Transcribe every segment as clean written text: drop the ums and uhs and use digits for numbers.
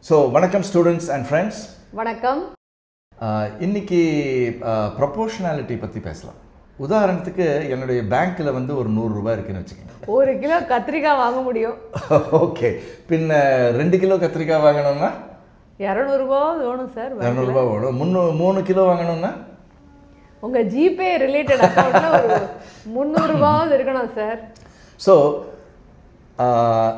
So வணக்கம் students and friends. வணக்கம். இன்னைக்கு ப்ரொபோர்ஷனாலிட்டி பற்றி பேசலாம். உதாரணத்துக்கு என்னுடைய பேங்க்கில் வந்து ஒரு 100 ரூபாய் இருக்குன்னு வச்சுக்கோங்க. 1 கிலோ கத்திரிக்காய் வாங்க முடியும். ஓகே, பின்ன 2 கிலோ கத்திரிக்காய் வாங்கணும்னா 200 ரூபா வேணும் சார். 200 ரூபா வேணும். 3 கிலோ வாங்கணும்னா உங்கள் ஜிபே ரிலேட்டட் அக்கௌண்ட்டில் ஒரு 300 ரூபாவது இருக்கணும் சார். ஸோ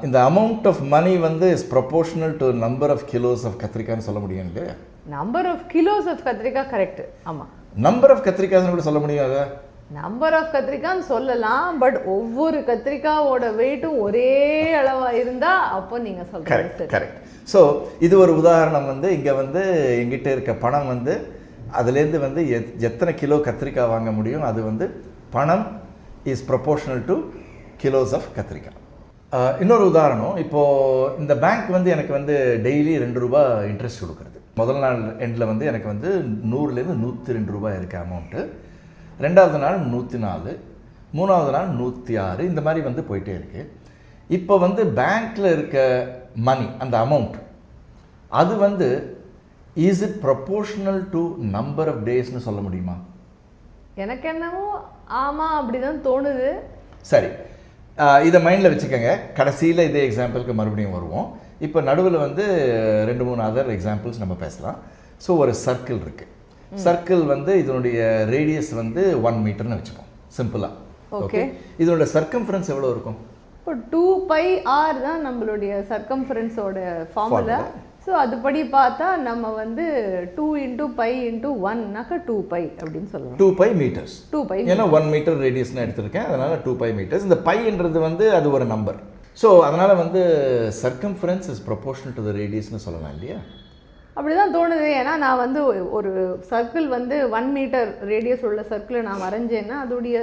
இந்த அமௌண்ட் ஆஃப் மணி வந்து is proportional to number of kilos of கத்திரிக்காய்னு சொல்ல முடியும் இல்லையா? நம்பர் ஆஃப் கிலோஸ் ஆஃப் கத்திரிக்காய் கரெக்ட். ஆமாம், நம்பர் ஆஃப் கத்திரிக்காய்னு கூட சொல்ல முடியும். அதை நம்பர் ஆஃப் கத்திரிக்காய்னு சொல்லலாம், பட் ஒவ்வொரு கத்திரிக்காயோட வெயிட்டும் ஒரே அளவாக இருந்தால் அப்போ நீங்கள் சொல்கிறீங்க. Correct correct. ஸோ இது ஒரு உதாரணம். வந்து இங்கே வந்து எங்கிட்ட இருக்க பணம் வந்து அதுலேருந்து வந்து எத்தனை கிலோ கத்திரிக்காய் வாங்க முடியும், அது வந்து பணம் is proportional to kilos of கத்திரிக்காய். இன்னொரு உதாரணம், இப்போது இந்த பேங்க் வந்து எனக்கு வந்து டெய்லி 2 ரூபா இன்ட்ரெஸ்ட் கொடுக்குறது. முதல் நாள் எண்டில் வந்து எனக்கு வந்து 100லேருந்து 102 ரூபாய் இருக்குது அமௌண்ட்டு. 2வது நாள் 104, 3வது நாள் 106, இந்த மாதிரி வந்து போயிட்டே இருக்குது. இப்போ வந்து பேங்க்கில் இருக்க மணி, அந்த அமௌண்ட், அது வந்து is it proportional to number of டேஸ்னு சொல்ல முடியுமா? எனக்கு என்னவோ ஆமாம், அப்படி தான் தோணுது. சரி, இதை மைண்டில் வச்சுக்கோங்க. கடைசியில் இதே எக்ஸாம்பிளுக்கு மறுபடியும் வருவோம். இப்போ நடுவில் வந்து 2-3 அதர் எக்ஸாம்பிள்ஸ் நம்ம பேசலாம். ஸோ ஒரு சர்க்கிள் இருக்குது. சர்க்கிள் வந்து இதனுடைய ரேடியஸ் வந்து 1 மீட்டர்னு வச்சுப்போம் சிம்பிளாக. ஓகே, இதனுடைய சர்க்கம்ஃபரன்ஸ் எவ்வளோ இருக்கும்? இப்போ 2πr தான் நம்மளுடைய சர்க்கம்ஃபரன்ஸோட ஃபார்முலா. ஸோ அதுபடி பார்த்தா நம்ம வந்து 2 × π × 1னாக்கா 2π அப்படின்னு சொல்லலாம். 2π மீட்டர்ஸ். 2π ஏன்னா 1 மீட்டர் ரேடியஸ்னு எடுத்திருக்கேன், அதனால் 2π மீட்டர்ஸ். இந்த பைன்றது வந்து அது ஒரு நம்பர். ஸோ அதனால் வந்து circumference is proportional to the ரேடியஸ்னு சொல்லலாம் இல்லையா? அப்படி தான் தோணுது. ஏன்னா நான் வந்து ஒரு சர்க்கிள் வந்து 1 மீட்டர் ரேடியஸ் உள்ள சர்க்கிளை நான் வரைஞ்சேன்னா அதோடைய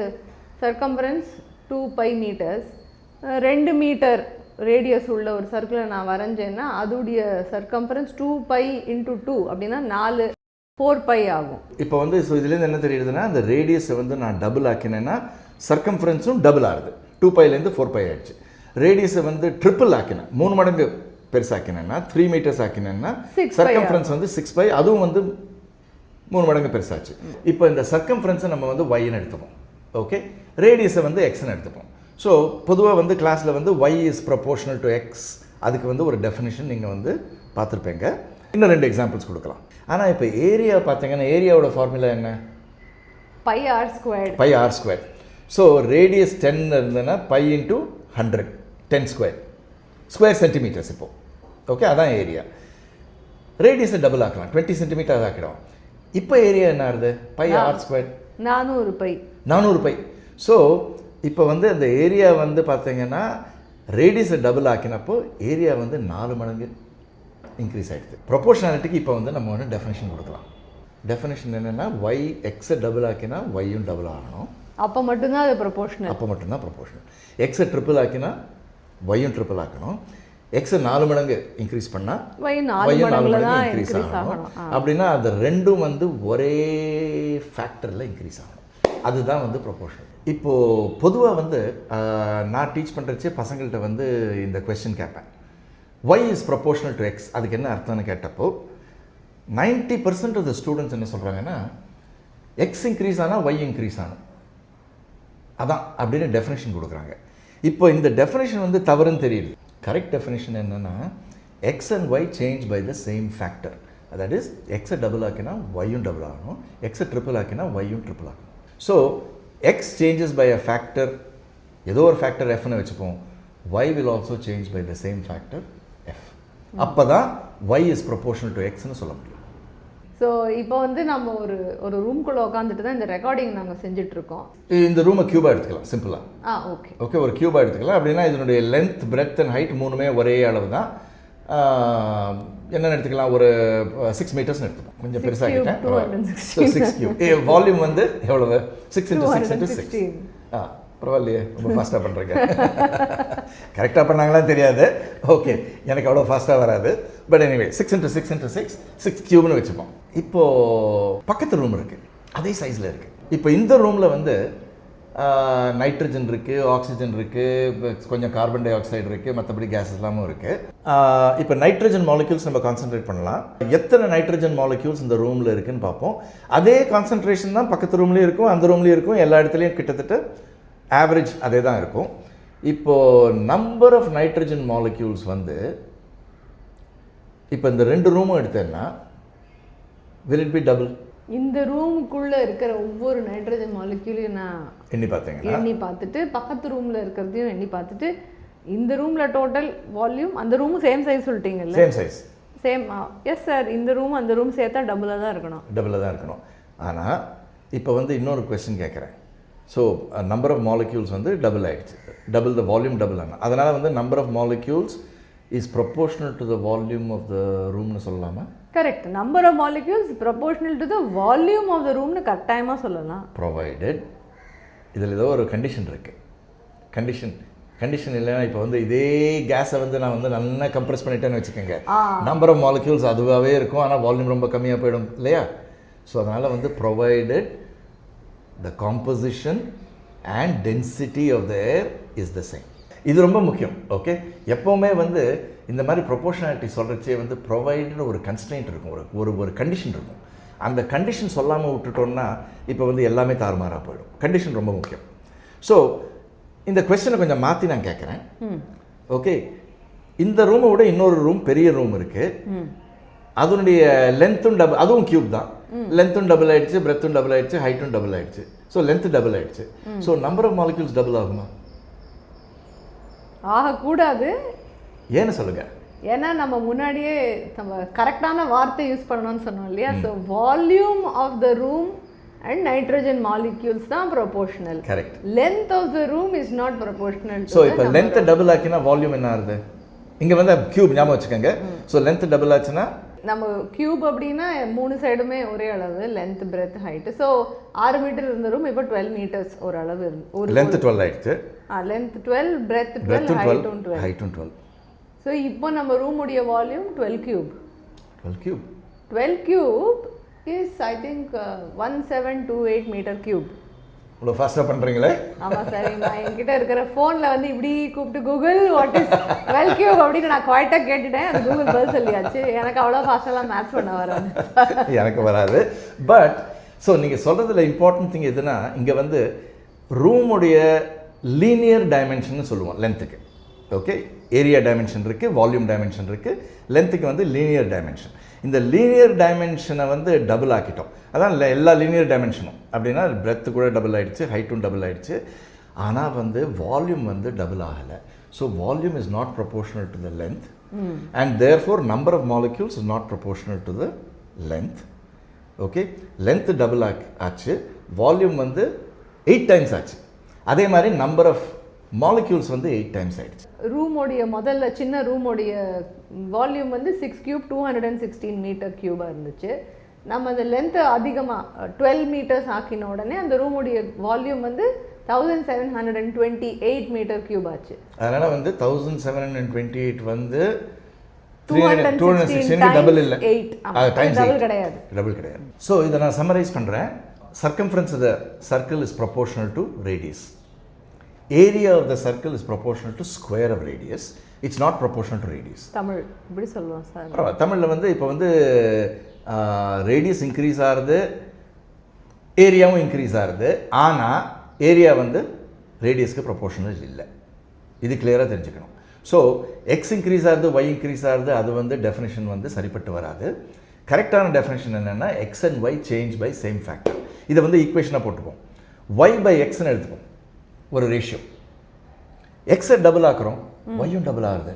சர்க்கம்ஃபரன்ஸ் 2π மீட்டர்ஸ். 2 மீட்டர் ரேடியஸ் உள்ள ஒரு சர்க்கிளை நான் வரைஞ்சேன்னா அதோடைய சர்க்கம்ஃபரன்ஸ் 2π × 2 அப்படின்னா 4π ஆகும். இப்போ வந்து ஸோ இதுலேருந்து என்ன தெரியுதுன்னா, அந்த ரேடியஸை வந்து நான் டபுள் ஆக்கினேன்னா சர்க்கம்ஃபரன்ஸும் டபுள் ஆகுது. 2πலேருந்து 4π ஆகிடுச்சு. ரேடியஸை வந்து ட்ரிப்பிள் ஆக்கினேன், 3 மடங்கு பெருசாக்கினேன்னா 3 மீட்டர்ஸ் ஆக்கினேன்னா சர்க்கம்ஃபரன்ஸ் வந்து 6π, அதுவும் வந்து 3 மடங்கு பெருசாச்சு. இப்போ இந்த சர்க்கம்ஃபரன்ஸை நம்ம வந்து ஒய்ன்னு எடுத்துப்போம். ஓகே, ரேடியஸை வந்து எக்ஸ்ன்னு எடுத்துப்போம். ஸோ பொதுவாக வந்து கிளாஸில் வந்து y is proportional to x, அதுக்கு வந்து ஒரு டெஃபினிஷன் நீங்கள் வந்து பார்த்துருப்பீங்க. இன்னும் 2 எக்ஸாம்பிள்ஸ் கொடுக்கலாம். ஆனால் இப்போ ஏரியா பார்த்தீங்கன்னா ஏரியாவோட ஃபார்முலா என்ன? πr². πr². ஸோ ரேடியஸ் 10 இருந்ததுன்னா π × 100, 10² ஸ்கொயர் சென்டிமீட்டர்ஸ். இப்போது ஓகே, அதான் ஏரியா. ரேடியஸை டபுள் ஆக்கலாம், 20 சென்டிமீட்டர் ஆக்கிடும். இப்போ ஏரியா என்ன ஆகுது? πr², 400 π. ஸோ இப்போ வந்து அந்த ஏரியா வந்து பார்த்தீங்கன்னா ரேடியஸை டபுள் ஆக்கினப்போ ஏரியா வந்து 4 மடங்கு இன்க்ரீஸ் ஆகிடுது. ப்ரொபோர்ஷனாலிட்டிக்கு இப்போ வந்து நம்ம வந்து டெஃபினேஷன் கொடுக்கலாம். டெஃபினேஷன் என்னென்னா ஒய் எக்ஸை டபுள் ஆக்கினா ஒய்யும் டபுள் ஆகணும், அப்போ மட்டும்தான் அது ப்ரொபோர்ஷனல். அப்போ மட்டும்தான் ப்ரொபோர்ஷனல். எக்ஸை ட்ரிப்பிள் ஆக்கினா ஒய்யும் ட்ரிப்பிள் ஆக்கணும். எக்ஸை 4 மடங்கு இன்க்ரீஸ் பண்ணால் ஒய்யும் 4 மடங்கு இன்க்ரீஸ் ஆகணும். அப்படின்னா அது ரெண்டும் வந்து ஒரே ஃபேக்டரில் இன்க்ரீஸ் ஆகணும். அதுதான் வந்து ப்ரொபோர்ஷனல். இப்போது பொதுவாக வந்து நான் டீச் பண்ணுறச்சே பசங்கள்கிட்ட வந்து இந்த கொஸ்டின் கேட்பேன், y is proportional to x, அதுக்கு என்ன அர்த்தம்னு கேட்டப்போ 90% ஆஃப் த ஸ்டூடெண்ட்ஸ் என்ன சொல்கிறாங்கன்னா, எக்ஸ் இன்க்ரீஸ் ஆனால் ஒய் இன்க்ரீஸ் ஆகணும், அதான் அப்படின்னு டெஃபினேஷன் கொடுக்குறாங்க. இப்போ இந்த டெஃபினேஷன் வந்து தவறுன்னு தெரியுது. கரெக்ட் டெஃபினேஷன் என்னென்னா, x and y change by the same factor. That is எக்ஸை டபுள் ஆக்கினா ஒய்யும் டபுள் ஆகணும், எக்ஸை ட்ரிப்பிள் ஆக்கினா ஒய்யும் ட்ரிப்பிள் ஆகணும். So x changes by a factor, ஏதோ ஒரு ஃபேக்டர் எஃப்னு வச்சுப்போம், y will also change by the same factor f. அப்போ தான் ஒய் இஸ் ப்ரொபோர்ஷனல் டு எக்ஸ்னு சொல்ல முடியும். ஸோ இப்போ வந்து நம்ம ஒரு ரூம்குள்ளே உட்காந்துட்டு தான் இந்த ரெக்கார்டிங் நாங்கள் செஞ்சிட்ருக்கோம். இந்த ரூமை க்யூபாக எடுத்துக்கலாம் சிம்பிளாக. ஓகே ஓகே, ஒரு க்யூபாக எடுத்துக்கலாம். அப்படின்னா இதனுடைய லென்த், பிரெத் அண்ட் ஹைட் 3மே ஒரே அளவு தான். என்னென்னு எடுத்துக்கலாம், ஒரு 6 மீட்டர்ஸ்னு எடுத்துப்போம். கொஞ்சம் பெருசாகிட்டேன். 6³ வால்யூம் வந்து எவ்வளவு? 6 × 6 × 6. பரவாயில்லையே, ரொம்ப ஃபாஸ்ட்டாக பண்ணுறீங்க. கரெக்டாக பண்ணாங்களான்னு தெரியாது. ஓகே, எனக்கு அவ்வளோ ஃபாஸ்ட்டாக வராது. பட் எனிவே 6 × 6 × 6, 6³ வச்சுப்போம். இப்போது பக்கத்து ரூம் இருக்குது, அதே சைஸில் இருக்குது. இப்போ இந்த ரூமில் வந்து நைட்ரஜன் இருக்குது, ஆக்சிஜன் இருக்குது, கொஞ்சம் கார்பன் டை ஆக்சைடு இருக்குது, மற்றபடி கேஸ் எல்லாமும் இருக்குது. இப்போ நைட்ரஜன் மாலிக்யூல்ஸ் நம்ம கான்சென்ட்ரேட் பண்ணலாம். எத்தனை நைட்ரஜன் மாலிக்யூல்ஸ் இந்த ரூமில் இருக்குதுன்னு பார்ப்போம். அதே கான்சன்ட்ரேஷன் தான் பக்கத்து ரூம்லேயும் இருக்கும், அந்த ரூம்லேயும் இருக்கும், எல்லா இடத்துலையும் கிட்டத்தட்ட ஆவரேஜ் அதே தான் இருக்கும். இப்போது நம்பர் ஆஃப் நைட்ரஜன் மாலிக்யூல்ஸ் வந்து இப்போ இந்த 2 ரூமும் எடுத்தேன்னா will it be double? இந்த ரூமுக்குள்ளே இருக்கிற ஒவ்வொரு நைட்ரஜன் மாலிக்யூலையும் நான் எண்ணி பார்த்துட்டு பக்கத்து ரூமில் இருக்கிறதையும் எண்ணி பார்த்துட்டு இந்த ரூமில் டோட்டல் வால்யூம், அந்த ரூமும் சேம் சைஸ் சொல்லிட்டீங்கல்ல? Same size, same. Yes sir, இந்த ரூம் அந்த ரூம் சேர்த்தா டபுளாக தான் இருக்கணும். ஆனால் இப்போ வந்து இன்னொரு கொஸ்டின் கேட்குறேன். ஸோ நம்பர் ஆஃப் மாலிக்யூல்ஸ் வந்து டபுள் ஆகிடுச்சு, டபுள் த வால்யூம் டபுள் ஆனால் அதனால் வந்து number of molecules is proportional to the volume of the ரூம்னு சொல்லலாமா? Correct. Number of molecules proportional to the volume of the ரூம்னு கட்டாயமாக சொல்லலாம். ப்ரொவைடட் இதில் ஏதோ ஒரு கண்டிஷன் இருக்குது. கண்டிஷன் இல்லைன்னா இப்போ வந்து இதே கேஸை வந்து நான் வந்து நல்லா கம்ப்ரெஸ் பண்ணிட்டேன்னு வச்சுக்கோங்க, நம்பர் ஆஃப் மாலிக்யூல்ஸ் அதுவாகவே இருக்கும், ஆனால் வால்யூம் ரொம்ப கம்மியாக போயிடும் இல்லையா? ஸோ அதனால் வந்து provided the composition and density of the air is the same. இது ரொம்ப முக்கியம். ஓகே, எப்போவுமே வந்து இந்த மாதிரி ப்ரொபோர்ஷனாலிட்டி சொல்கிறச்சே வந்து ப்ரொவைடட் ஒரு கன்ஸ்ட்ரெயின்ட் இருக்கும், ஒரு கண்டிஷன் இருக்கும். அந்த கண்டிஷன் சொல்லாமல் விட்டுட்டோம்னா இப்போ வந்து எல்லாமே தாறுமாறாக போயிடும். கண்டிஷன் ரொம்ப முக்கியம். ஸோ இந்த கொஸ்டினை கொஞ்சம் மாற்றி நான் கேட்குறேன். ஓகே, இந்த ரூமை விட இன்னொரு ரூம், பெரிய ரூம் இருக்குது, அதனுடைய லென்த்தும் டபுள், அதுவும் கியூப் தான், லென்த்தும் டபுள் ஆகிடுச்சு, பிரெத்தும் டபுள் ஆகிடுச்சு, ஹைட்டும் டபுள் ஆகிடுச்சு. ஸோ லென்த்து டபுள் ஆகிடுச்சு. So number of molecules double ஆகுமா? ஆகக்கூடாது. ஏன்னு சொல்லுங்கள். ஏன்னா நம்ம முன்னாடியே நம்ம கரெக்டான வார்த்தை யூஸ் பண்ணணும்னு சொன்னோம் இல்லையா? So volume of the room and nitrogen molecules தான் proportional. Correct. Length of the room is not proportional. So இப்போ லென்த்தை டபுள் ஆக்கினா வால்யூம் என்ன ஆகுது? இங்கே வந்து கியூப் ஞாபகம் வச்சுக்கோங்க. ஸோ லென்த் டபுள் ஆச்சுன்னா நம்ம கியூப் அப்படின்னா 3 சைடுமே ஒரே அளவு, length, breadth, height. So 6 metre இருந்த ரூம் இப்போ 12 மீட்டர்ஸ் ஒரு அளவு இருந்து லென்த் 12 ஆயிடுச்சு. Length 12, breadth 12, ஹைட்டும் 12. ஸோ இப்போ நம்ம ரூமுடைய volume 12 cube. 12 cube is I think 1728 metre cube. இவ்வளோ ஃபாஸ்ட்டாக பண்ணுறீங்களே? ஆமாம் சார், நான் என்கிட்ட இருக்கிற ஃபோனில் வந்து இப்படி கூப்பிட்டு கூகுள் வாட் இஸ் 12 கியூப் அப்படின்னு நான் குவாய்ட்டாக கேட்டுட்டேன். அது கூகுள் பதில் சொல்லியாச்சு. எனக்கு அவ்வளோ ஃபாஸ்ட்டெல்லாம் மேத்ஸ் பண்ண வராது. எனக்கு வராது. பட் ஸோ நீங்கள் சொல்கிறதுல இம்பார்ட்டன்ட் திங் எதுனா, இங்கே வந்து ரூமுடைய லீனியர் டைமென்ஷன் சொல்லுவோம் லென்த்துக்கு. ஓகே, ஏரியா டைமென்ஷன் இருக்குது, வால்யூம் டைமென்ஷன் இருக்குது, லென்த்துக்கு வந்து லீனியர் டைமென்ஷன். இந்த லீனியர் டைமென்ஷனை வந்து டபுள் ஆக்கிட்டோம். அதான் எல்லா லீனியர் டைமென்ஷனும் அப்படின்னா பிரெத்து கூட டபுள் ஆகிடுச்சு, ஹைட்டும் டபுள் ஆகிடுச்சு. ஆனால் வந்து வால்யூம் வந்து டபுள் ஆகலை. So volume is not proportional to the length and therefore number of molecules is not proportional to the length. Okay, length double ஆச்சு, வால்யூம் வந்து 8 டைம்ஸ் ஆச்சு. அதே மாதிரி நம்பர் ஆஃப் மாலிக்யூல்ஸ் வந்து 8 டைம்ஸ் ஆகிடுச்சு. ரூமோடைய முதல்ல சின்ன ரூமோடைய வால்யூம் வந்து 6 கியூப் 216 மீட்டர் கியூபாக இருந்துச்சு. நம்ம அந்த லென்த்து அதிகமாக 12 மீட்டர்ஸ் ஆக்கின உடனே அந்த ரூமுடைய வால்யூம் வந்து 1728 மீட்டர் கியூப் ஆச்சு. அதனால் வந்து 1728 வந்து 216 டபுள் இல்லை, டபுள் கிடையாது. ஸோ இதை நான் சம்மரைஸ் பண்ணுறேன். Circumference of the circle is proportional to radius. Area of the circle is proportional to square of radius. It's not proportional to radius. Tamil இப்படி சொல்லுவோம் சார். தமிழில் வந்து இப்போ வந்து ரேடியஸ் இன்க்ரீஸ் ஆகுது, ஏரியாவும் இன்க்ரீஸ் ஆகுது. ஆனால் ஏரியா வந்து ரேடியஸ்க்கு ப்ரொபோர்ஷனல் இல்லை. இது கிளியராக தெரிஞ்சுக்கணும். ஸோ எக்ஸ் இன்க்ரீஸ் ஆகுது, ஒய் இன்க்ரீஸ் ஆகுது, அது வந்து டெஃபினேஷன் வந்து சரிப்பட்டு வராது. கரெக்டான டெஃபினேஷன் என்னென்னா x and y change by same factor. இதை வந்து ஈக்குவேஷனாக போட்டுப்போம். ஒய் பை எக்ஸ்ன்னு எடுத்துப்போம் ஒரு ரேஷியோ. எக்ஸை டபுள் ஆக்குறோம், ஒய்யும் டபுள் ஆகுது.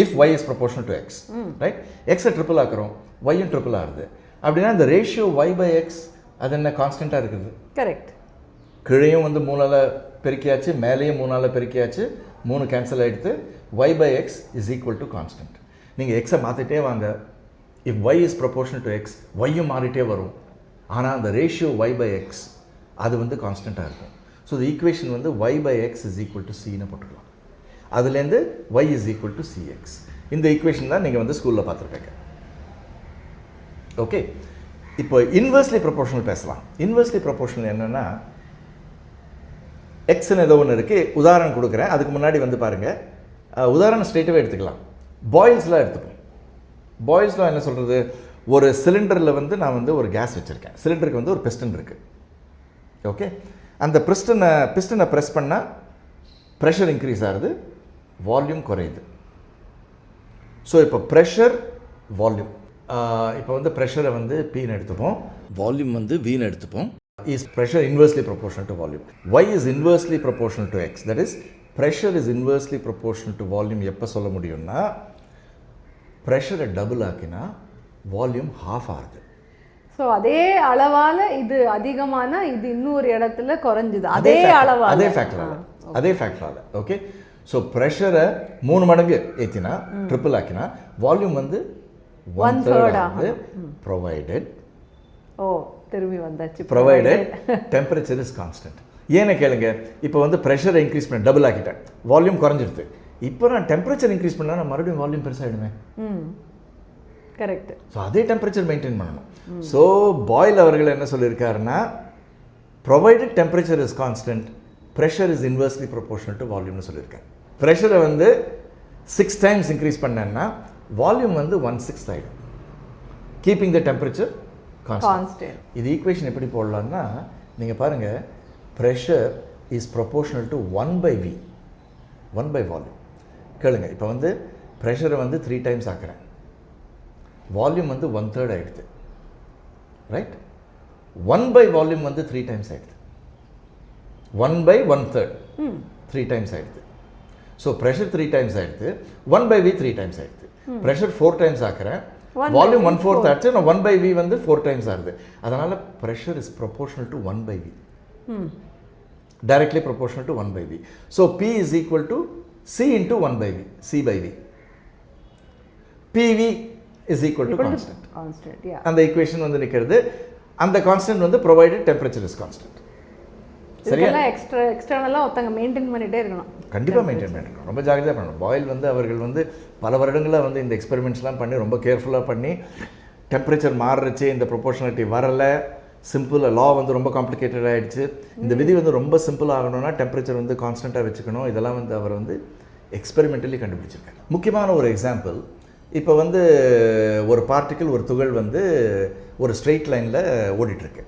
If y is proportional to x, right? எக்ஸை ட்ரிபிள் ஆக்குறோம், ஒய்யும் ட்ரிபிள் ஆகுது. அப்படின்னா இந்த ரேஷியோ ஒய் பை எக்ஸ் அது என்ன கான்ஸ்டண்ட்டாக இருக்குது? கரெக்ட். கீழையும் வந்து 3ஆல் பெருக்கியாச்சு, மேலேயும் 3ஆல் பெருக்கியாச்சு, 3 கேன்சல் ஆகிடுது. Y by x is equal to constant. நீங்கள் எக்ஸை மாற்றிட்டே வாங்க. If y is proportional to x, ஒய்யும் மாறிட்டே வரும். ஆனால் அந்த ரேஷியோ ஒய் பை எக்ஸ் அது வந்து கான்ஸ்டண்ட்டாக இருக்கும். ஸோ த ஈக்குவேஷன் வந்து y by x is equal to சின்னு போட்டுக்கலாம். அதுலேருந்து y is equal to cx. இந்த ஈக்குவேஷன் தான் நீங்கள் வந்து ஸ்கூலில் பார்த்துருப்பீங்க. ஓகே, இப்போ இன்வெர்ஸ்லி ப்ரொபோர்ஷனல் பேசலாம். இன்வெர்ஸ்லி ப்ரொபோர்ஷனல் என்னென்னா எக்ஸ்ன்னு ஏதோ ஒன்று இருக்குது, உதாரணம் கொடுக்குறேன். அதுக்கு முன்னாடி வந்து பாருங்கள், உதாரணம் ஸ்ட்ரெயிட்டாகவே எடுத்துக்கலாம். பாயில்ஸ்லாம் எடுத்துப்போம். பாயில்ஸ்லாம் என்ன சொல்கிறது, ஒரு சிலிண்டரில் வந்து நான் வந்து ஒரு கேஸ் வச்சுருக்கேன். சிலிண்டருக்கு வந்து ஒரு பிஸ்டன் இருக்குது. ஓகே, அந்த பிஸ்டனை ப்ரெஸ் பண்ணால் ப்ரெஷர் இன்க்ரீஸ் ஆகுது, வால்யூம் குறையுது. ஸோ இப்போ ப்ரெஷர் வால்யூம், இப்போ வந்து ப்ரெஷரை வந்து Pன்னு எடுத்துப்போம், வால்யூம் வந்து Vன்னு எடுத்துப்போம். Is pressure inversely proportional to volume. Y is inversely proportional to X. That is pressure is inversely proportional to volume. எப்போ சொல்ல முடியும்னா, ப்ரெஷரை டபுள் ஆக்கினா வால்யூம் ஹாஃப் ஆகுது. ஸோ அதே அளவால் இது அதிகமான இது இன்னொரு இடத்துல குறைஞ்சுது. அதே அளவால், அதே ஃபேக்டரால். ஓகே, ஸோ ப்ரெஷரை 3 மடங்கு ஏற்றினா, ட்ரிபிள் ஆக்கினா, வால்யூம் வந்து 1/3 ஆகுது. ப்ரொவைடட், திரும்பி வந்தாச்சு, ப்ரொவைடட் டெம்பரேச்சர் இஸ் கான்ஸ்டன்ட். ஏன்னு கேளுங்க, இப்போ வந்து ப்ரெஷரை இன்க்ரீஸ் பண்ண டபுள் ஆக்கிட்டேன், வால்யூம் குறைஞ்சிடுது. இப்போ நான் டெம்பரேச்சர் இன்க்ரீஸ் பண்ணால் நான் மறுபடியும் வால்யூம் பெருசாகிடுவேன். கரெக்ட். ஸோ அதே டெம்பரேச்சர் மெயின்டைன் பண்ணணும். ஸோ பாயில் அவர்கள் என்ன சொல்லியிருக்காருன்னா, provided temperature is constant, pressure is inversely proportional to வால்யூம்னு சொல்லியிருக்காரு. ப்ரெஷரை வந்து 6 டைம்ஸ் இன்க்ரீஸ் பண்ணேன்னா வால்யூம் வந்து 1/6 ஆகிடும், கீப்பிங் த டெம்பரேச்சர் கான்ஸ்டன்ட். இது ஈக்குவேஷன் எப்படி போடலான்னா, நீங்கள் பாருங்கள், pressure is proportional to 1/V, 1 volume. கேளுங்க, இப்போ வந்து ப்ரெஷரை வந்து 3 டைம்ஸ் ஆக்குறேன், வால்யூம் வந்து 1/3 ஆகிடுது, ரைட்? 1 வால்யூம் வந்து 3 டைம்ஸ் ஆகிடுது, 1/1/3 3 டைம்ஸ் ஆகிடுது. ஸோ ப்ரெஷர் 3 டைம்ஸ் ஆகிடுது, 1/V 3 டைம்ஸ் ஆகிடுது. ப்ரெஷர் 4 டைம்ஸ் ஆக்குறேன், வால்யூம் 1/4 ஆச்சு, நான் 1/V வந்து 4 டைம்ஸ் ஆகுது. அதனால் pressure is proportional to 1/V, directly proportional to 1/V. So P is equal to C into 1/V, C/V. PV is equal to constant. Yeah. அந்த equation வந்து நிக்கிறது. அந்த constant வந்து provided temperature is constant. சரியா? எக்ஸ்டர்னலா ஒருத்தங்க maintain பண்ணிட்டே இருக்கணும். கண்டிப்பாக மெயின்டைன் பண்ணணும், ரொம்ப ஜாகிரதையாக பண்ணணும். பாயில் வந்து அவர்கள் வந்து பல வருடங்களாக வந்து இந்த எக்ஸ்பெரிமெண்ட்ஸ்லாம் பண்ணி ரொம்ப கேர்ஃபுல்லாக பண்ணி டெம்பரேச்சர் மாறுறச்சு, இந்த ப்ரொபோர்ஷனாலிட்டி வரலை, சிம்பிள் லா வந்து ரொம்ப காம்ப்ளிகேட்டட் ஆகிடுச்சு. இந்த விதி வந்து ரொம்ப சிம்பிள் ஆகணும்னா டெம்பரேச்சர் வந்து கான்ஸ்டண்ட்டாக வச்சுக்கணும். இதெல்லாம் வந்து அவர் வந்து எக்ஸ்பெரிமெண்டலி கண்டுபிடிச்சிருக்காரு. முக்கியமான ஒரு எக்ஸாம்பிள், இப்போ வந்து ஒரு பார்ட்டிக்கிள், ஒரு துகள் வந்து ஒரு ஸ்ட்ரெயிட் லைனில் ஓடிட்டுருக்கு,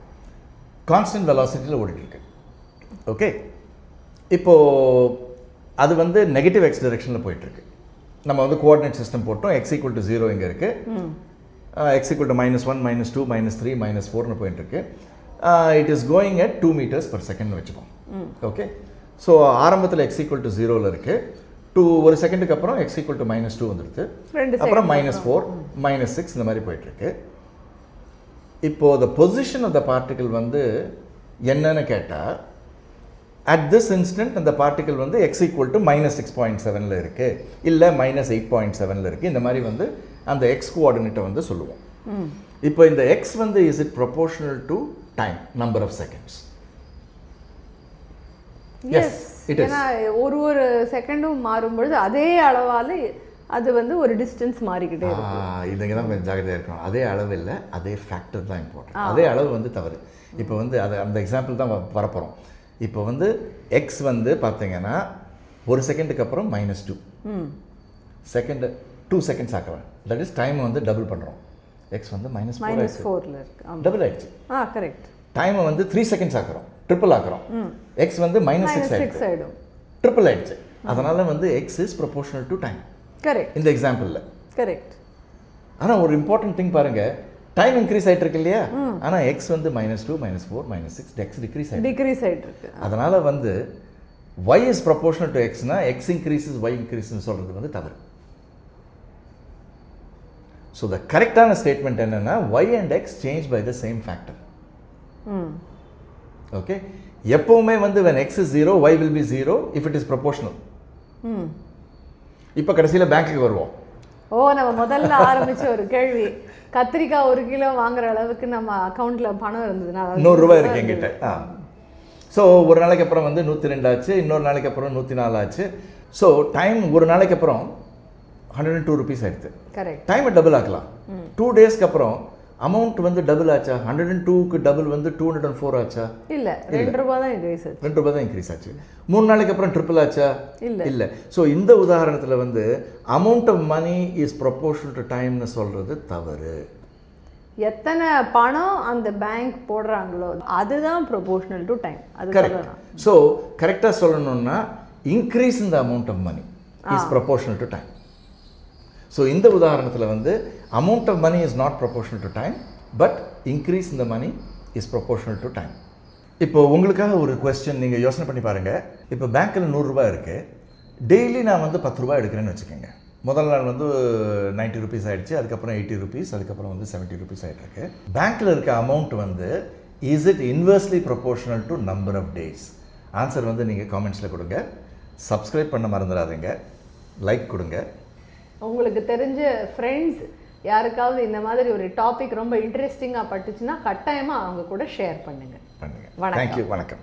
கான்ஸ்டன்ட் வெலாசிட்டியில் ஓடிட்டுருக்கு. ஓகே, இப்போது அது வந்து நெகட்டிவ் எக்ஸ் டைரெக்ஷனில் போயிட்டுருக்கு. நம்ம வந்து கோஆர்டினேட் சிஸ்டம் போட்டோம், x = 0 இங்கே இருக்குது, x = -1 -2 -3 -4னு போயிட்டுருக்கு. It is going at 2 meters per second வச்சுப்போம். ஓகே, ஸோ ஆரம்பத்தில் x = 0ல் இருக்குது, ஒரு செகண்டுக்கு அப்புறம் x = -2 வந்துடுது, அப்புறம் -4 -6 இந்த மாதிரி போயிட்டுருக்கு. இப்போது the position of the particle வந்து என்னன்னு கேட்டால், at this instant அந்த பார்ட்டிக்கல் வந்து x = -6.7ல் இருக்குது, இல்லை -8.7ல் இருக்குது. இந்த மாதிரி வந்து அந்த எக்ஸ் கோஆர்டினேட்டை வந்து சொல்லுவோம். இப்போ இந்த எக்ஸ் வந்து is it proportional to time, number of seconds? Yes, it is. ஒரு செகண்டும் மாறும்பொழுது அதே அளவால் அது வந்து ஒரு டிஸ்டன்ஸ் மாறிக்கிட்டே இருக்கும். இதுங்க தான் கொஞ்சம் ஜாகிரதையாக இருக்கணும். அதே அளவு இல்லை, அதே ஃபேக்டர் தான் இம்பார்ட்டன்ட். அதே அளவு வந்து தவறு. இப்போ வந்து அந்த எக்ஸாம்பிள் தான் வரப்போகிறோம். இப்போ வந்து எக்ஸ் வந்து பார்த்தீங்கன்னா ஒரு செகண்டுக்கு அப்புறம் -2 செகண்ட் 2 செகண்ட்ஸ் ஆக்குறேன். தட் இஸ் டைம் வந்து டபுள் பண்ணுறோம். எக்ஸ் வந்து -4ல் இருக்கு, டபுள் ஆயிடுச்சு. கரெக்ட். டைமை வந்து 3 செகண்ட்ஸ் ஆக்குறோம், ட்ரிபிள் ஆக்குறோம். எக்ஸ் வந்து -6 ஆயிடும், ட்ரிபிள் ஆயிடுச்சு. அதனால வந்து x is proportional to time. Correct. இந்த எக்ஸாம்பிளில் கரெக்ட். ஆனால் ஒரு இம்பார்ட்டன்ட் திங் பாருங்க, டைம் இன்க்ரீஸ் ஆகிட்டு இருக்கு இல்லையா, ஆனால் எக்ஸ் வந்து -2 -4 -6 எக்ஸ் டிக்ரீஸ் ஆகிட்டு இருக்கு. அதனால் வந்து y இஸ் ப்ரொபோர்ஷனல் டு எக்ஸ்னா எக்ஸ் இன்க்ரீஸஸ் y இன்க்ரீஸ்னு சொல்கிறது வந்து தவறு. ஸோ த கரெக்டான ஸ்டேட்மெண்ட் என்னென்னா, y and x change by the same factor. Okay, எப்போவுமே வந்து when x is 0 y will be 0 if it is proportional. இப்போ கடைசியில் பேங்க்குக்கு வருவோம். நம்ம முதல்ல ஆரம்பிச்ச ஒரு கேள்வி, கத்திரிக்காய் 1 கிலோ வாங்குற அளவுக்கு நம்ம அக்கௌண்ட்ல பணம் இருந்ததுன்னா ₹100 இருக்கு என்கிட்ட. ஸோ ஒரு நாளைக்கு அப்புறம் வந்து 102 ஆச்சு, இன்னொரு நாளைக்கு அப்புறம் 104 ஆச்சு. ஸோ டைம் ஒரு நாளைக்கு அப்புறம் ₹102 ஆயிடுது. கரெக்ட். டைமை டபுள் ஆக்கலாம். 2 டேஸ்க்கு அப்புறம் அமௌண்ட் வந்து டபுள் ஆச்சா? 102க்கு டபுள் வந்து 204 ஆச்சா? இல்லை, ₹2 தான் இன்க்ரீஸ் ஆச்சு. ₹2 தான் இன்க்ரீஸ் ஆச்சு. 3 நாளைக்கு அப்புறம் ட்ரிபிள் ஆச்சா? இல்லை. ஸோ இந்த உதாரணத்தில் வந்து amount of money is proportional to டைம்னு சொல்கிறது தவறு. எத்தனை பணம் அந்த பேங்க் போடுறாங்களோ அதுதான் ப்ரொபோர்ஷனல் டு டைம். அது கரெக்ட். ஸோ கரெக்டாக சொல்லணும்னா increase in the amount of money is proportional to time. So இந்த உதாரணத்தில் வந்து amount of money is not proportional to time, but increase in the money is proportional to time. இப்போ உங்களுக்காக ஒரு question, நீங்கள் யோசனை பண்ணி பாருங்கள். இப்போ பேங்க்கில் ₹100 இருக்குது, டெய்லி நான் வந்து ₹10 எடுக்கிறேன்னு வச்சுக்கோங்க. முதல் நாள் வந்து ₹90 ஆகிடுச்சு, அதுக்கப்புறம் ₹80, அதுக்கப்புறம் வந்து ₹70 ஆகிட்டுருக்கு. பேங்க்கில் இருக்க அமௌண்ட் வந்து is it inversely proportional to number of days? Answer வந்து நீங்கள் காமெண்ட்ஸில் கொடுங்க. சப்ஸ்கிரைப் பண்ண மறந்துடாதீங்க, லைக் கொடுங்க. உங்களுக்கு தெரிஞ்ச ஃப்ரெண்ட்ஸ் யாருக்காவது இந்த மாதிரி ஒரு டாபிக் ரொம்ப இன்ட்ரெஸ்டிங்காக பட்டுச்சுன்னா கட்டாயமாக அவங்க கூட ஷேர் பண்ணுங்கள். வணக்கம். தேங்க்யூ. வணக்கம்.